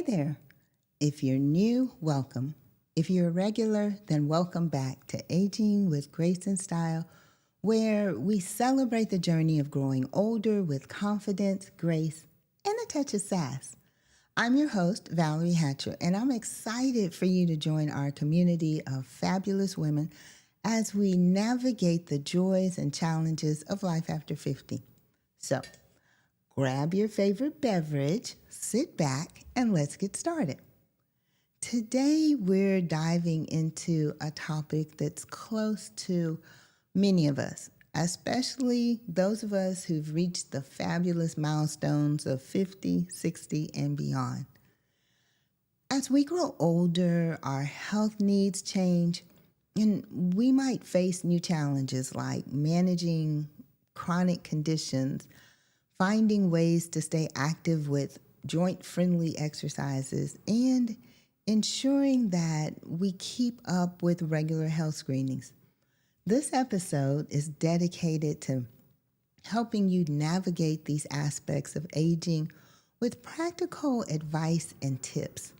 there. If you're new, welcome. If you're a regular, then welcome back to Aging with Grace and Style, where we celebrate the journey of growing older with confidence, grace, and a touch of sass. I'm your host, Valerie Hatcher, and I'm excited for you to join our community of fabulous women as we navigate the joys and challenges of life after 50. So, grab your favorite beverage, sit back, and let's get started. Today, we're diving into a topic that's close to many of us, especially those of us who've reached the fabulous milestones of 50, 60, and beyond. As we grow older, our health needs change, and we might face new challenges like managing chronic conditions, finding ways to stay active with joint-friendly exercises, and ensuring that we keep up with regular health screenings. This episode is dedicated to helping you navigate these aspects of aging with practical advice and tips.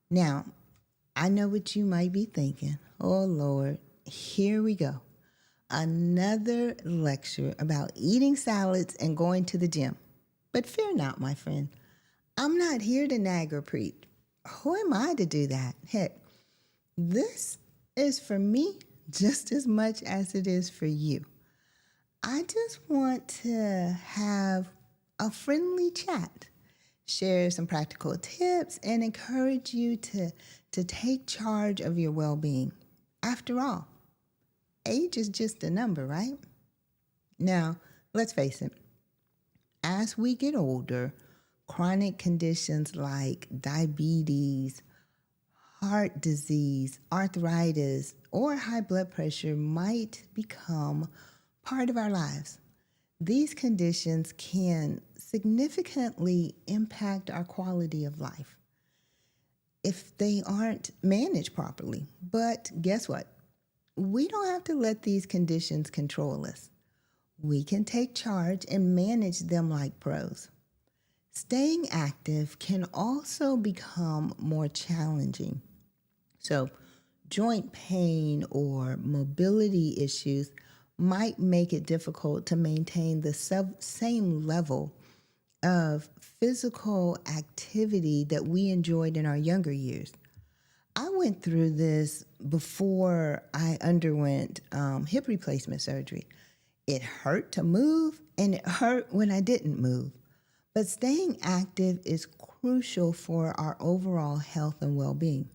Now, I know what you might be thinking. Oh, Lord, here we go. Another lecture about eating salads and going to the gym. But fear not, my friend. I'm not here to nag or preach. Who am I to do that? Heck, this is for me just as much as it is for you. I just want to have a friendly chat, share some practical tips, and encourage you to take charge of your well-being. After all, age is just a number, right? Now, let's face it. As we get older, chronic conditions like diabetes, heart disease, arthritis, or high blood pressure might become part of our lives. These conditions can significantly impact our quality of life if they aren't managed properly. But guess what? We don't have to let these conditions control us. We can take charge and manage them like pros. Staying active can also become more challenging. So, joint pain or mobility issues might make it difficult to maintain the same level of physical activity that we enjoyed in our younger years. I went through this before I underwent hip replacement surgery. It hurt to move, and it hurt when I didn't move. But staying active is crucial for our overall health and well-being.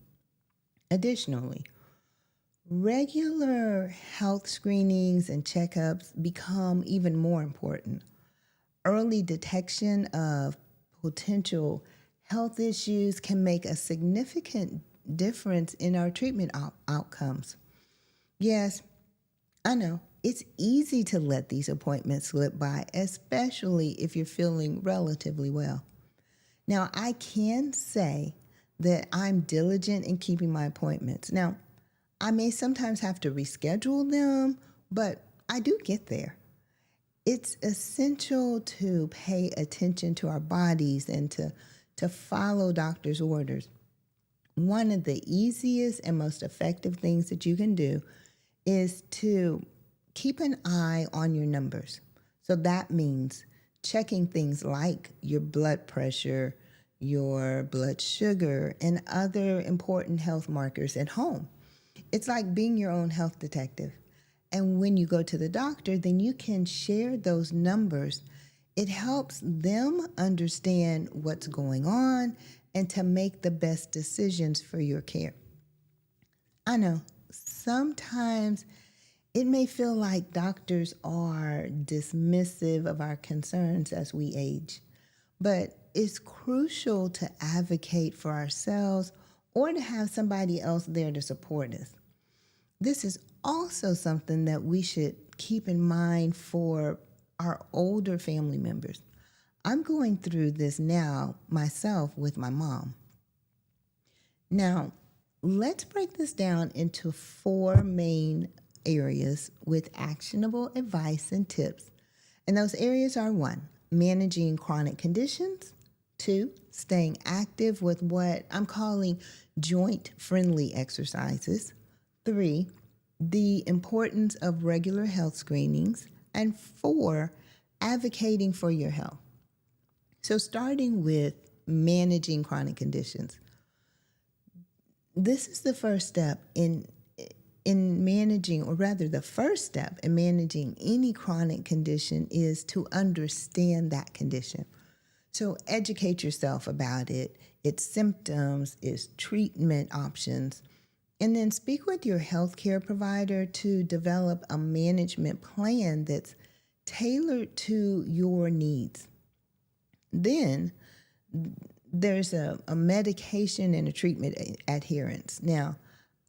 Additionally, regular health screenings and checkups become even more important. Early detection of potential health issues can make a significant difference in our treatment outcomes. Yes, I know, it's easy to let these appointments slip by, especially if you're feeling relatively well. Now, I can say that I'm diligent in keeping my appointments. Now, I may sometimes have to reschedule them, but I do get there. It's essential to pay attention to our bodies and to follow doctor's orders. One of the easiest and most effective things that you can do is to keep an eye on your numbers. So that means checking things like your blood pressure, your blood sugar, and other important health markers at home. It's like being your own health detective. And when you go to the doctor, then you can share those numbers. It helps them understand what's going on and to make the best decisions for your care. I know sometimes it may feel like doctors are dismissive of our concerns as we age, but it's crucial to advocate for ourselves or to have somebody else there to support us. This is also something that we should keep in mind for our older family members. I'm going through this now myself with my mom. Now, let's break this down into 4 main areas with actionable advice and tips. And those areas are 1, managing chronic conditions, 2, staying active with what I'm calling joint-friendly exercises. 3, the importance of regular health screenings. And 4, advocating for your health. So starting with managing chronic conditions. This is the first step in managing, or rather the first step in managing any chronic condition is to understand that condition. So educate yourself about it, its symptoms, its treatment options, and then speak with your healthcare provider to develop a management plan that's tailored to your needs. Then there's a medication and a treatment adherence. Now,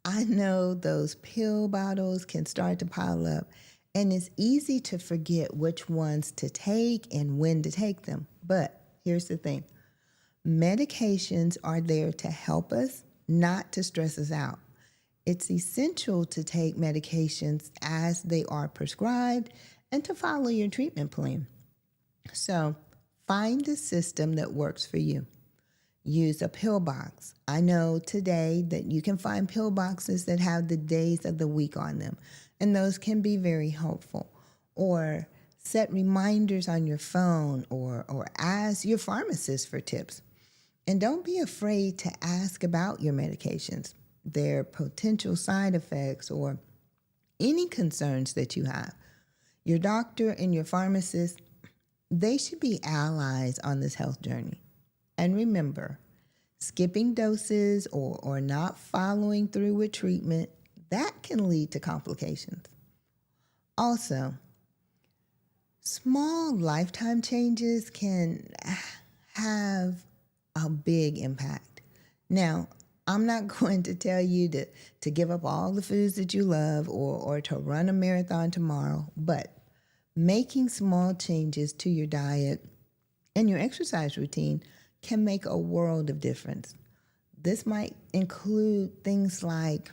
I know those pill bottles can start to pile up, and it's easy to forget which ones to take and when to take them. But here's the thing. Medications are there to help us, not to stress us out. It's essential to take medications as they are prescribed and to follow your treatment plan. So find the system that works for you. Use a pill box. I know today that you can find pill boxes that have the days of the week on them, and those can be very helpful. Or set reminders on your phone or ask your pharmacist for tips. And don't be afraid to ask about your medications, their potential side effects, or any concerns that you have. Your doctor and your pharmacist, they should be allies on this health journey. And remember, skipping doses or not following through with treatment, that can lead to complications. Also, small lifetime changes can have a big impact. Now, I'm not going to tell you to give up all the foods that you love or to run a marathon tomorrow, but making small changes to your diet and your exercise routine can make a world of difference. This might include things like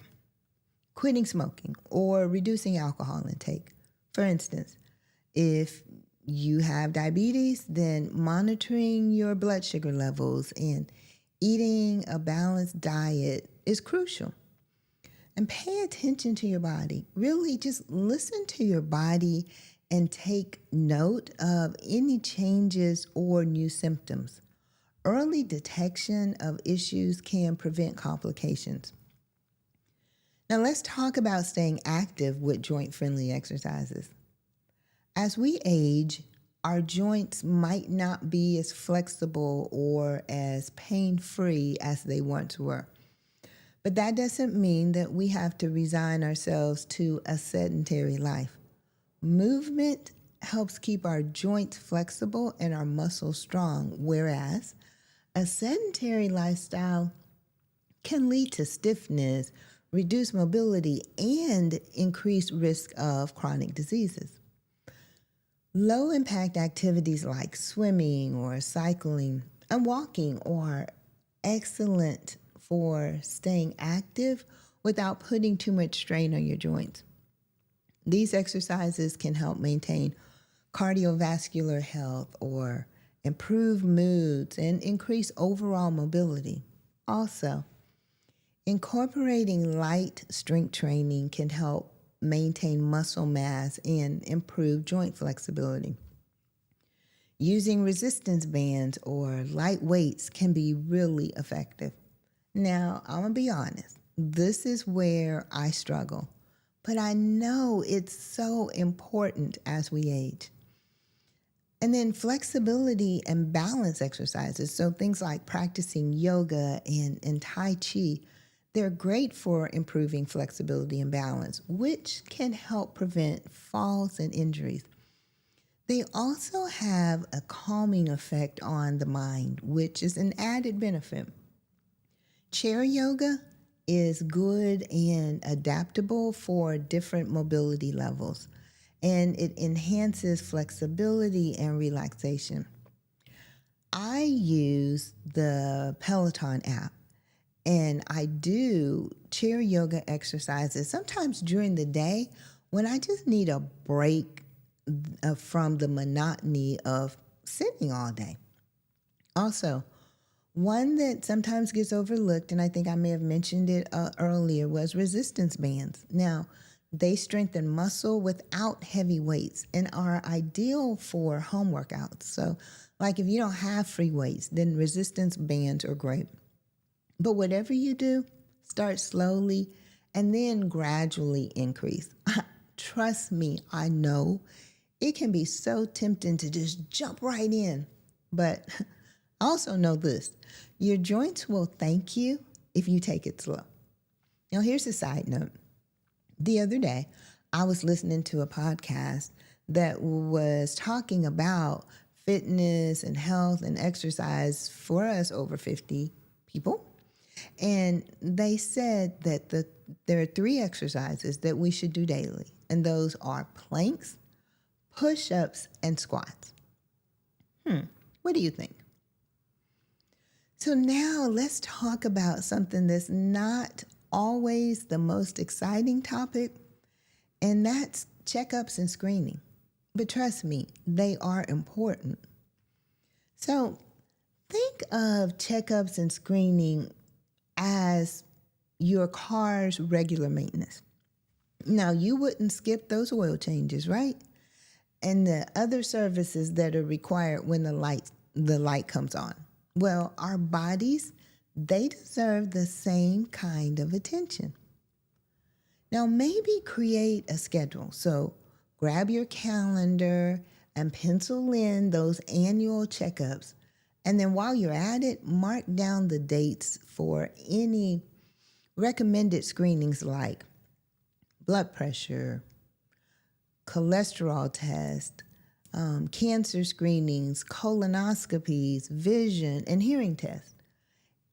quitting smoking or reducing alcohol intake. For instance, if you have diabetes, then monitoring your blood sugar levels and eating a balanced diet is crucial. And pay attention to your body. Really just listen to your body and take note of any changes or new symptoms. Early detection of issues can prevent complications. Now let's talk about staying active with joint-friendly exercises. As we age, our joints might not be as flexible or as pain-free as they once were. But that doesn't mean that we have to resign ourselves to a sedentary life. Movement helps keep our joints flexible and our muscles strong, whereas a sedentary lifestyle can lead to stiffness, reduced mobility, and increased risk of chronic diseases. Low-impact activities like swimming or cycling and walking are excellent for staying active without putting too much strain on your joints. These exercises can help maintain cardiovascular health or improve moods and increase overall mobility. Also, incorporating light strength training can help maintain muscle mass and improve joint flexibility. Using resistance bands or light weights can be really effective. Now, I'm going to be honest, this is where I struggle, but I know it's so important as we age. And then flexibility and balance exercises, so things like practicing yoga and Tai Chi, they're great for improving flexibility and balance, which can help prevent falls and injuries. They also have a calming effect on the mind, which is an added benefit. Chair yoga is good and adaptable for different mobility levels, and it enhances flexibility and relaxation. I use the Peloton app, and I do chair yoga exercises sometimes during the day when I just need a break from the monotony of sitting all day. Also, one that sometimes gets overlooked, and I think I may have mentioned it earlier, was resistance bands. Now, they strengthen muscle without heavy weights and are ideal for home workouts. So, like if you don't have free weights, then resistance bands are great. But whatever you do, start slowly and then gradually increase. Trust me, I know it can be so tempting to just jump right in. But also know this, your joints will thank you if you take it slow. Now, here's a side note. The other day, I was listening to a podcast that was talking about fitness and health and exercise for us over 50 people. And they said that there are 3 exercises that we should do daily, and those are planks, push-ups, and squats. What do you think? So now let's talk about something that's not always the most exciting topic, and that's checkups and screening. But trust me, they are important. So think of checkups and screening as your car's regular maintenance. Now, you wouldn't skip those oil changes, right? And the other services that are required when the light comes on. Well, our bodies, they deserve the same kind of attention. Now, maybe create a schedule. So grab your calendar and pencil in those annual checkups. And then while you're at it, mark down the dates for any recommended screenings like blood pressure, cholesterol test, cancer screenings, colonoscopies, vision, and hearing tests.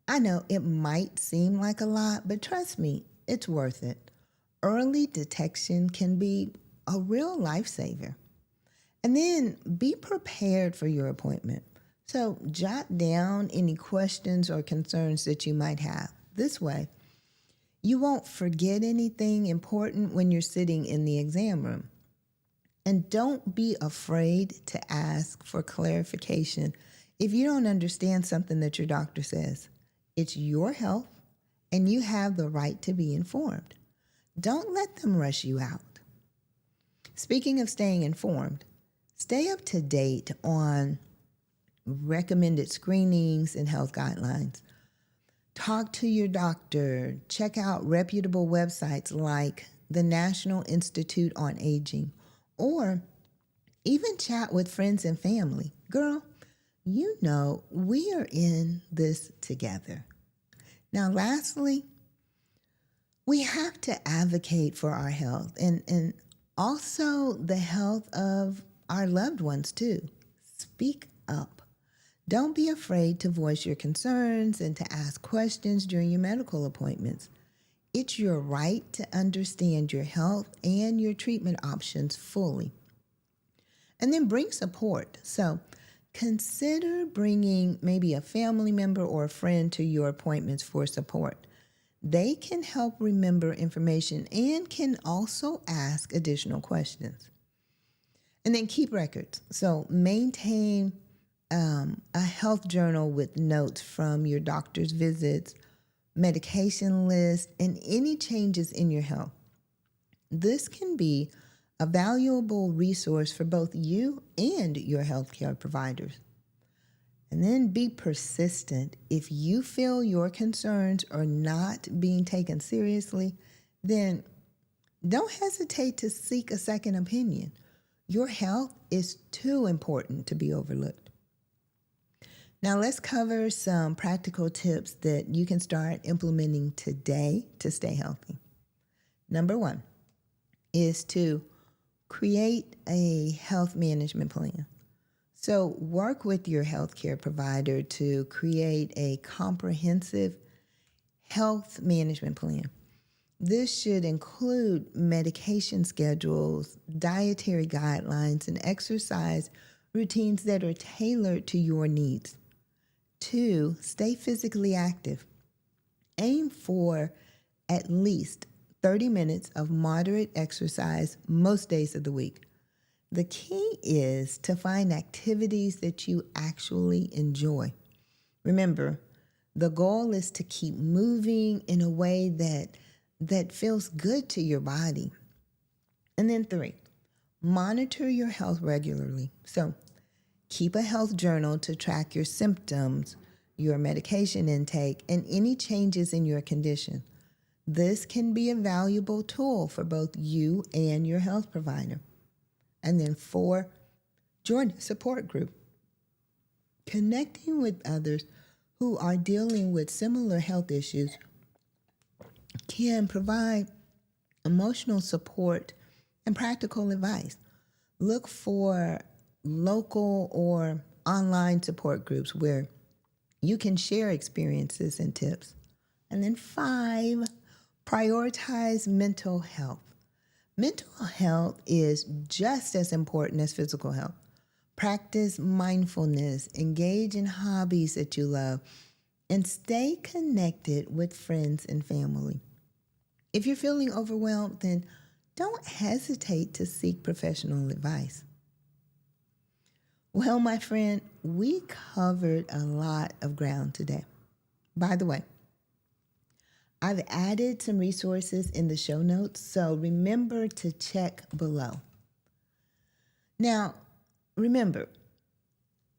I know it might seem like a lot, but trust me, it's worth it. Early detection can be a real lifesaver. And then be prepared for your appointment. So jot down any questions or concerns that you might have. This way, you won't forget anything important when you're sitting in the exam room. And don't be afraid to ask for clarification if you don't understand something that your doctor says. It's your health, and you have the right to be informed. Don't let them rush you out. Speaking of staying informed, stay up to date on recommended screenings and health guidelines. Talk to your doctor. Check out reputable websites like the National Institute on Aging, or even chat with friends and family. Girl, you know we are in this together. Now, lastly, we have to advocate for our health and also the health of our loved ones too. Speak up. Don't be afraid to voice your concerns and to ask questions during your medical appointments. It's your right to understand your health and your treatment options fully. And then bring support. So consider bringing maybe a family member or a friend to your appointments for support. They can help remember information and can also ask additional questions. And then keep records. So maintain a health journal with notes from your doctor's visits, medication list, and any changes in your health. This can be a valuable resource for both you and your healthcare providers. And then be persistent. If you feel your concerns are not being taken seriously, then don't hesitate to seek a second opinion. Your health is too important to be overlooked. Now let's cover some practical tips that you can start implementing today to stay healthy. Number 1 is to create a health management plan. So work with your healthcare provider to create a comprehensive health management plan. This should include medication schedules, dietary guidelines, and exercise routines that are tailored to your needs. 2, stay physically active. Aim for at least 30 minutes of moderate exercise most days of the week. The key is to find activities that you actually enjoy. Remember, the goal is to keep moving in a way that feels good to your body. And then 3, monitor your health regularly. So keep a health journal to track your symptoms, your medication intake, and any changes in your condition. This can be a valuable tool for both you and your health provider. And then 4, join a support group. Connecting with others who are dealing with similar health issues can provide emotional support and practical advice. Look for local or online support groups where you can share experiences and tips. And then 5, prioritize mental health. Mental health is just as important as physical health. Practice mindfulness, engage in hobbies that you love, and stay connected with friends and family. If you're feeling overwhelmed, then don't hesitate to seek professional advice. Well, my friend, we covered a lot of ground today. By the way, I've added some resources in the show notes, so remember to check below. Now, remember,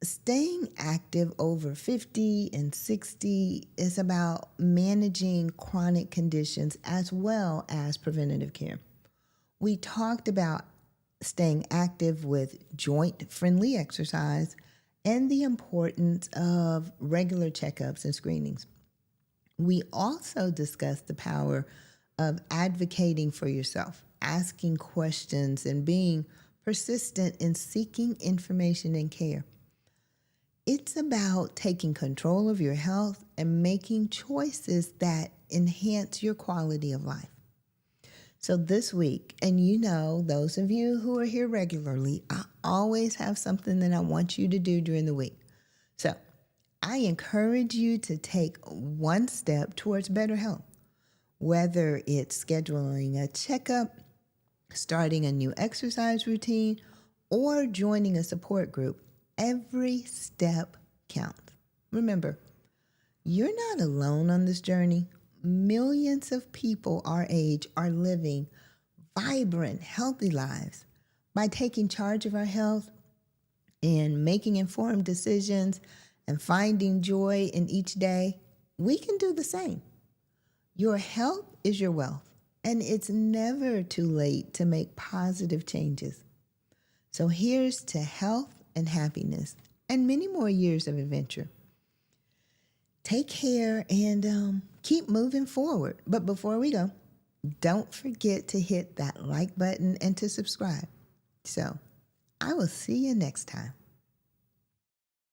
staying active over 50 and 60 is about managing chronic conditions as well as preventative care. We talked about staying active with joint-friendly exercise and the importance of regular checkups and screenings. We also discussed the power of advocating for yourself, asking questions, and being persistent in seeking information and care. It's about taking control of your health and making choices that enhance your quality of life. So this week, and you know, those of you who are here regularly, I always have something that I want you to do during the week. So I encourage you to take one step towards better health, whether it's scheduling a checkup, starting a new exercise routine, or joining a support group. Every step counts. Remember, you're not alone on this journey. Millions of people our age are living vibrant, healthy lives. By taking charge of our health and making informed decisions and finding joy in each day, we can do the same. Your health is your wealth, and it's never too late to make positive changes. So here's to health and happiness and many more years of adventure. Take care and keep moving forward. But before we go, don't forget to hit that like button and to subscribe. So I will see you next time.